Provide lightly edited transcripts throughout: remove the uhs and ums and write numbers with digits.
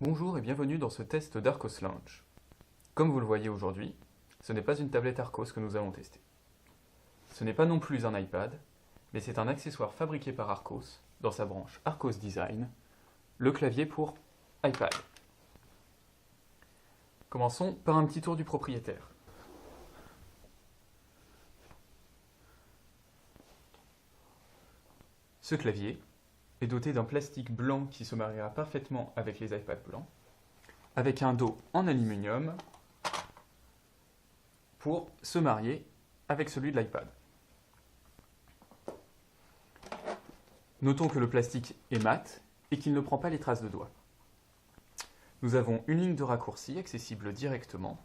Bonjour et bienvenue dans ce test d'Arcos Lounge. Comme vous le voyez aujourd'hui, ce n'est pas une tablette Arcos que nous allons tester. Ce n'est pas non plus un iPad, mais c'est un accessoire fabriqué par Arcos dans sa branche Arcos Design, le clavier pour iPad. Commençons par un petit tour du propriétaire. Ce clavier est doté d'un plastique blanc qui se mariera parfaitement avec les iPads blancs, avec un dos en aluminium pour se marier avec celui de l'iPad. Notons que le plastique est mat et qu'il ne prend pas les traces de doigts. Nous avons une ligne de raccourci accessible directement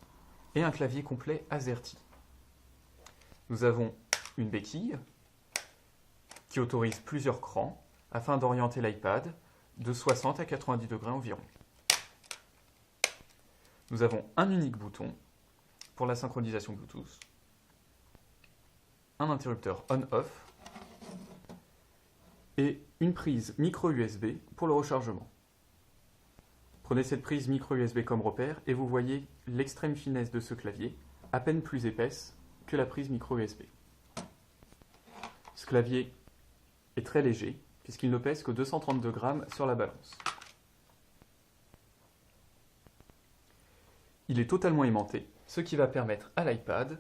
et un clavier complet AZERTY. Nous avons une béquille qui autorise plusieurs crans afin d'orienter l'iPad de 60 à 90 degrés environ. Nous avons un unique bouton pour la synchronisation Bluetooth, un interrupteur on-off et une prise micro USB pour le rechargement. Prenez cette prise micro USB comme repère et vous voyez l'extrême finesse de ce clavier, à peine plus épaisse que la prise micro USB. Ce clavier est très léger puisqu'il ne pèse que 232 grammes sur la balance. Il est totalement aimanté, ce qui va permettre à l'iPad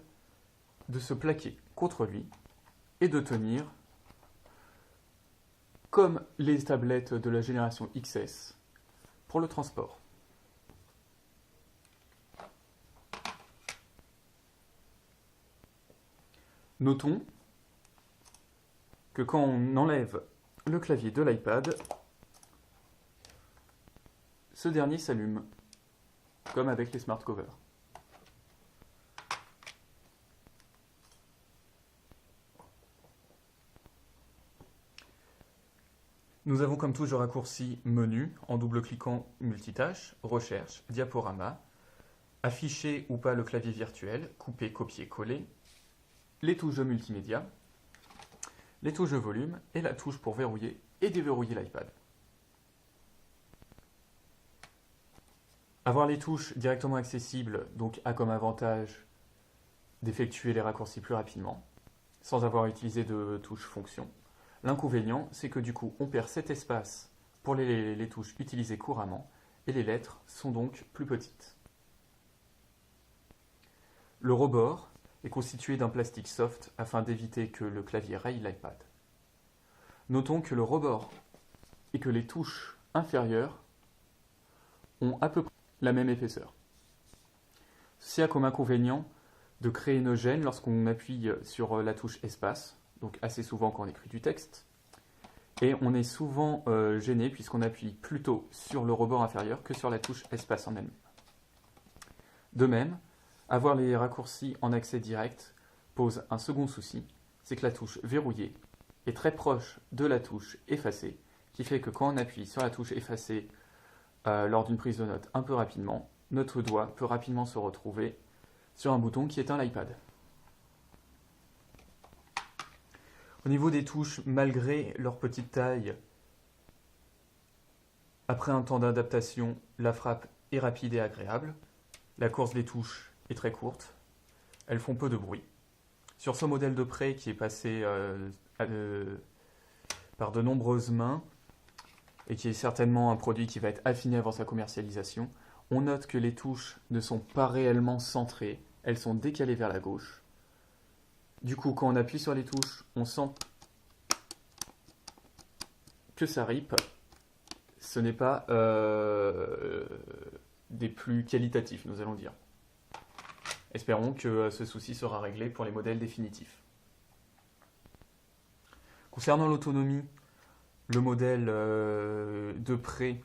de se plaquer contre lui et de tenir comme les tablettes de la génération XS pour le transport. Notons que quand on enlève le clavier de l'iPad, ce dernier s'allume, comme avec les smart covers. Nous avons comme touche de raccourci menu en double-cliquant multitâche, recherche, diaporama, afficher ou pas le clavier virtuel, couper, copier, coller, les touches de multimédia, les touches de volume et la touche pour verrouiller et déverrouiller l'iPad. Avoir les touches directement accessibles donc a comme avantage d'effectuer les raccourcis plus rapidement, sans avoir utilisé de touches fonction. L'inconvénient, c'est que du coup, on perd cet espace pour les touches utilisées couramment, et les lettres sont donc plus petites. Le rebord est constitué d'un plastique soft afin d'éviter que le clavier raye l'iPad. Notons que le rebord et que les touches inférieures ont à peu près la même épaisseur. Ceci a comme inconvénient de créer une gêne lorsqu'on appuie sur la touche espace, donc assez souvent quand on écrit du texte, et on est souvent gêné puisqu'on appuie plutôt sur le rebord inférieur que sur la touche espace en elle-même. De même, avoir les raccourcis en accès direct pose un second souci, c'est que la touche verrouillée est très proche de la touche effacée, qui fait que quand on appuie sur la touche effacée lors d'une prise de notes un peu rapidement, notre doigt peut rapidement se retrouver sur un bouton qui éteint l'iPad. Au niveau des touches, malgré leur petite taille, après un temps d'adaptation, la frappe est rapide et agréable. La course des touches est très courte. Elles font peu de bruit. Sur ce modèle de près qui est passé par de nombreuses mains et qui est certainement un produit qui va être affiné avant sa commercialisation, on note que les touches ne sont pas réellement centrées. Elles sont décalées vers la gauche. Du coup, quand on appuie sur les touches, on sent que ça rip. Ce n'est pas des plus qualitatifs, nous allons dire. Espérons que ce souci sera réglé pour les modèles définitifs. Concernant l'autonomie, le modèle de près,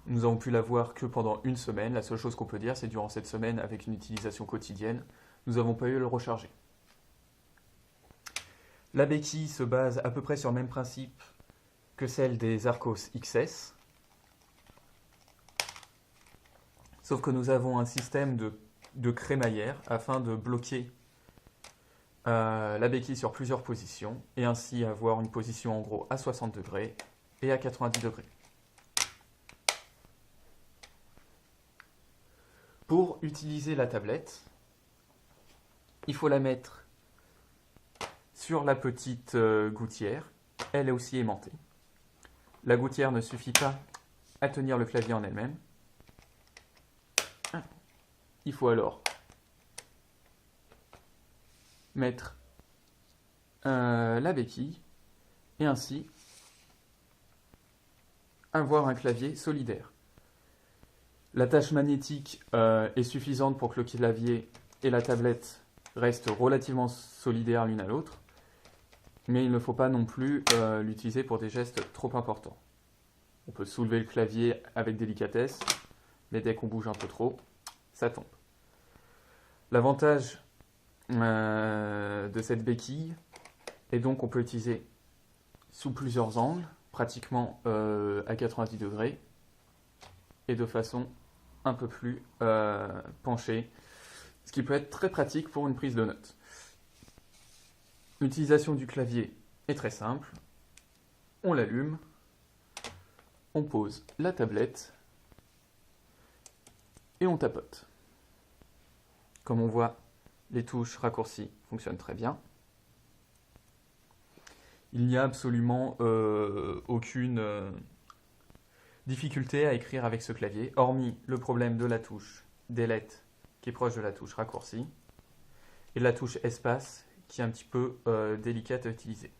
nous avons pu l'avoir que pendant une semaine. La seule chose qu'on peut dire, c'est que durant cette semaine, avec une utilisation quotidienne, nous n'avons pas eu à le recharger. La béquille se base à peu près sur le même principe que celle des Arcos XS, sauf que nous avons un système de crémaillère afin de bloquer la béquille sur plusieurs positions et ainsi avoir une position en gros à 60 degrés et à 90 degrés. Pour utiliser la tablette, il faut la mettre sur la petite gouttière. Elle est aussi aimantée. La gouttière ne suffit pas à tenir le clavier en elle-même. Il faut alors mettre la béquille et ainsi avoir un clavier solidaire. L'attache magnétique est suffisante pour que le clavier et la tablette restent relativement solidaires l'une à l'autre, mais il ne faut pas non plus l'utiliser pour des gestes trop importants. On peut soulever le clavier avec délicatesse, mais dès qu'on bouge un peu trop, ça tombe. L'avantage de cette béquille est donc qu'on peut l'utiliser sous plusieurs angles, pratiquement à 90 degrés, et de façon un peu plus penchée, ce qui peut être très pratique pour une prise de notes. L'utilisation du clavier est très simple. On l'allume, on pose la tablette et on tapote. Comme on voit, les touches raccourcies fonctionnent très bien. Il n'y a absolument aucune difficulté à écrire avec ce clavier, hormis le problème de la touche Delete qui est proche de la touche raccourcie et de la touche espace qui est un petit peu délicate à utiliser.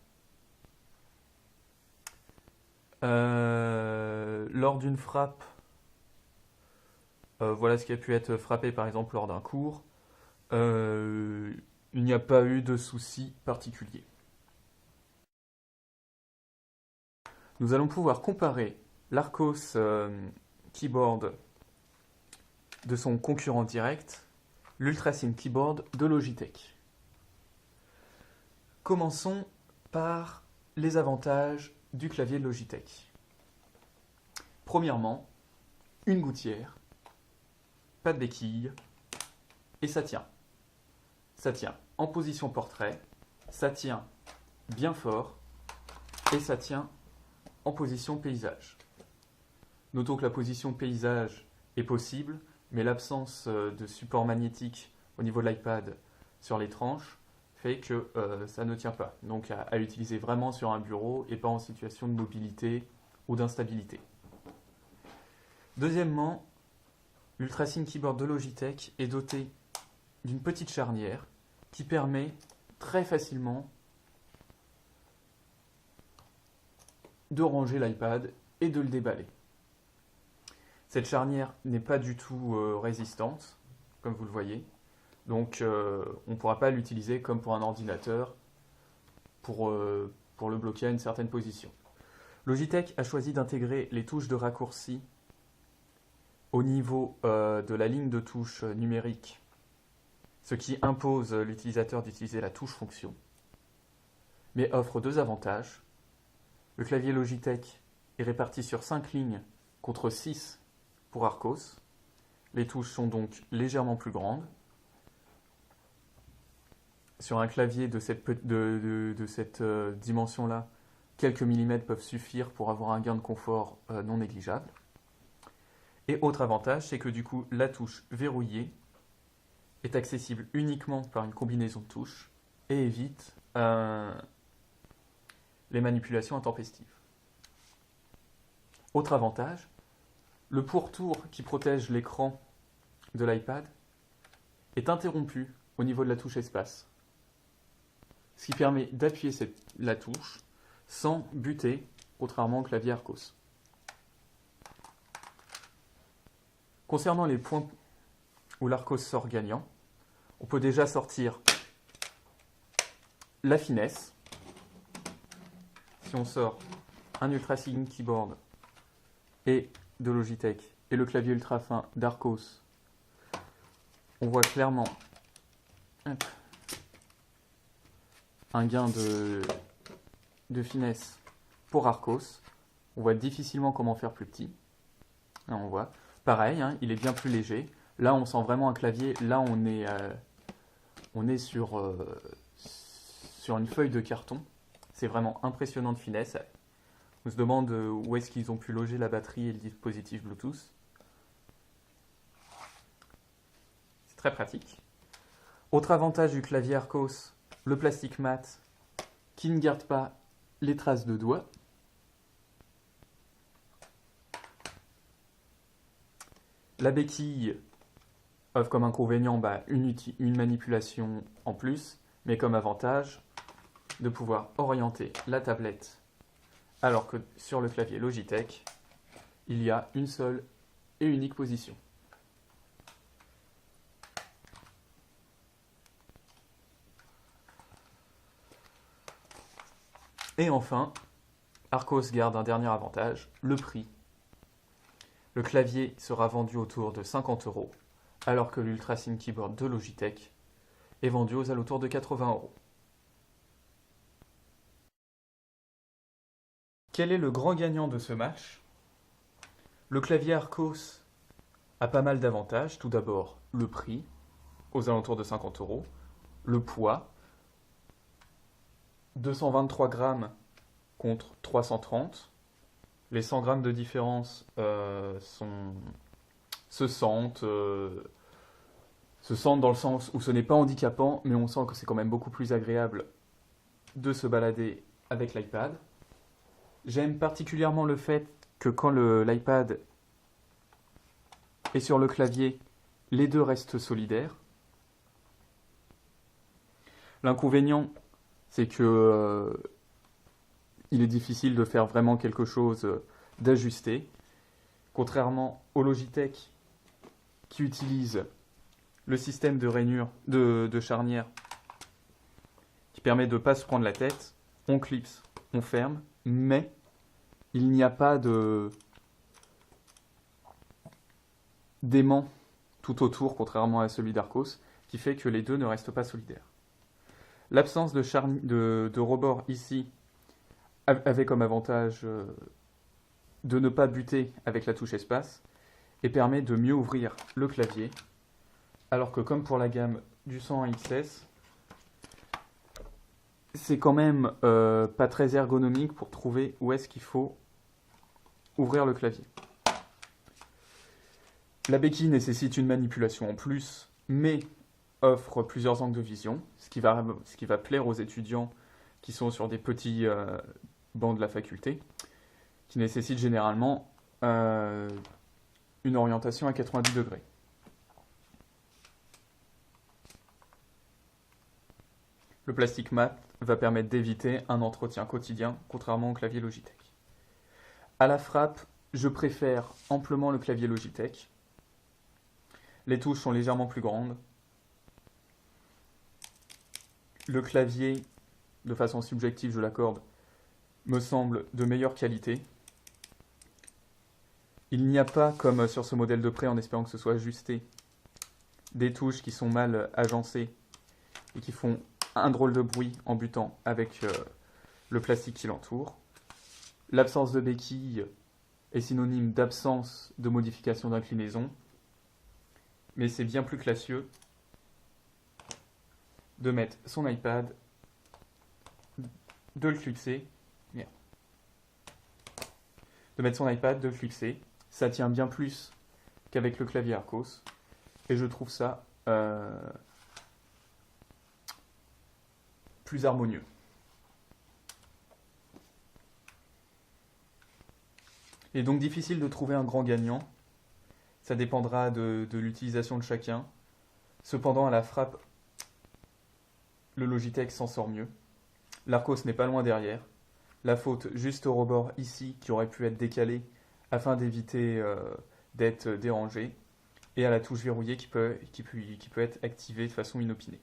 Lors d'une frappe, voilà ce qui a pu être frappé par exemple lors d'un cours, il n'y a pas eu de souci particulier. Nous allons pouvoir comparer l'Arcos Keyboard de son concurrent direct, l'UltraSync Keyboard de Logitech. Commençons par les avantages du clavier de Logitech. Premièrement, une gouttière, pas de béquille, et ça tient. Ça tient en position portrait, ça tient bien fort, et ça tient en position paysage. Notons que la position paysage est possible, mais l'absence de support magnétique au niveau de l'iPad sur les tranches fait que ça ne tient pas. Donc à utiliser vraiment sur un bureau et pas en situation de mobilité ou d'instabilité. Deuxièmement, l'UltraSync Keyboard de Logitech est doté d'une petite charnière qui permet très facilement de ranger l'iPad et de le déballer. Cette charnière n'est pas du tout résistante, comme vous le voyez, donc on ne pourra pas l'utiliser comme pour un ordinateur pour le bloquer à une certaine position. Logitech a choisi d'intégrer les touches de raccourci au niveau de la ligne de touche numérique, ce qui impose l'utilisateur d'utiliser la touche fonction, mais offre deux avantages. Le clavier Logitech est réparti sur 5 lignes contre 6 pour Arcos. Les touches sont donc légèrement plus grandes. Sur un clavier de cette dimension-là, quelques millimètres peuvent suffire pour avoir un gain de confort non négligeable. Et autre avantage, c'est que du coup, la touche verrouillée est accessible uniquement par une combinaison de touches et évite les manipulations intempestives. Autre avantage, le pourtour qui protège l'écran de l'iPad est interrompu au niveau de la touche espace, ce qui permet d'appuyer la touche sans buter, contrairement au clavier Arcos. Concernant les points où l'Arcos sort gagnant, on peut déjà sortir la finesse. Si on sort un UltraSync Keyboard et de Logitech et le clavier ultra fin d'Arcos, on voit clairement un gain de finesse pour Arcos. On voit difficilement comment faire plus petit. Là, on voit. Pareil, hein, il est bien plus léger. Là, on sent vraiment un clavier. Là, on est sur une feuille de carton. C'est vraiment impressionnant de finesse. On se demande où est-ce qu'ils ont pu loger la batterie et le dispositif Bluetooth. très pratique. Autre avantage du clavier Archos, le plastique mat qui ne garde pas les traces de doigts. La béquille offre comme inconvénient une manipulation en plus, mais comme avantage de pouvoir orienter la tablette, alors que sur le clavier Logitech, il y a une seule et unique position. Et enfin, Archos garde un dernier avantage, le prix. Le clavier sera vendu autour de 50 €, alors que l'Ultrasim Keyboard de Logitech est vendu aux alentours de 80 €. Quel est le grand gagnant de ce match? Le clavier Archos a pas mal d'avantages. Tout d'abord, le prix, aux alentours de 50 €. Le poids, 223 grammes contre 330. Les 100 grammes de différence se sentent dans le sens où ce n'est pas handicapant, mais on sent que c'est quand même beaucoup plus agréable de se balader avec l'iPad. J'aime particulièrement le fait que quand l'iPad est sur le clavier, les deux restent solidaires. L'inconvénient, c'est que il est difficile de faire vraiment quelque chose d'ajusté. Contrairement au Logitech qui utilise le système de rainure, de charnière qui permet de ne pas se prendre la tête, on clipse, on ferme, mais il n'y a pas d'aimant tout autour, contrairement à celui d'Archos, qui fait que les deux ne restent pas solidaires. L'absence de rebord ici avait comme avantage de ne pas buter avec la touche espace et permet de mieux ouvrir le clavier, alors que comme pour la gamme du 101 XS, c'est quand même pas très ergonomique pour trouver où est-ce qu'il faut ouvrir le clavier. La béquille nécessite une manipulation en plus, mais offre plusieurs angles de vision, ce qui va plaire aux étudiants qui sont sur des petits bancs de la faculté, qui nécessitent généralement une orientation à 90 degrés. Le plastique mat va permettre d'éviter un entretien quotidien, contrairement au clavier Logitech. À la frappe, je préfère amplement le clavier Logitech. Les touches sont légèrement plus grandes. Le clavier, de façon subjective, je l'accorde, me semble de meilleure qualité. Il n'y a pas, comme sur ce modèle de près, en espérant que ce soit ajusté, des touches qui sont mal agencées et qui font un drôle de bruit en butant avec le plastique qui l'entoure. L'absence de béquille est synonyme d'absence de modification d'inclinaison, mais c'est bien plus classieux de mettre son iPad, de le clipser, ça tient bien plus qu'avec le clavier Archos, et je trouve ça plus harmonieux. Il est donc difficile de trouver un grand gagnant, ça dépendra de l'utilisation de chacun. Cependant, à la frappe, le Logitech s'en sort mieux. L'Archos n'est pas loin derrière. La faute juste au rebord ici, qui aurait pu être décalé afin d'éviter d'être dérangé. Et à la touche verrouillée qui peut être activée de façon inopinée.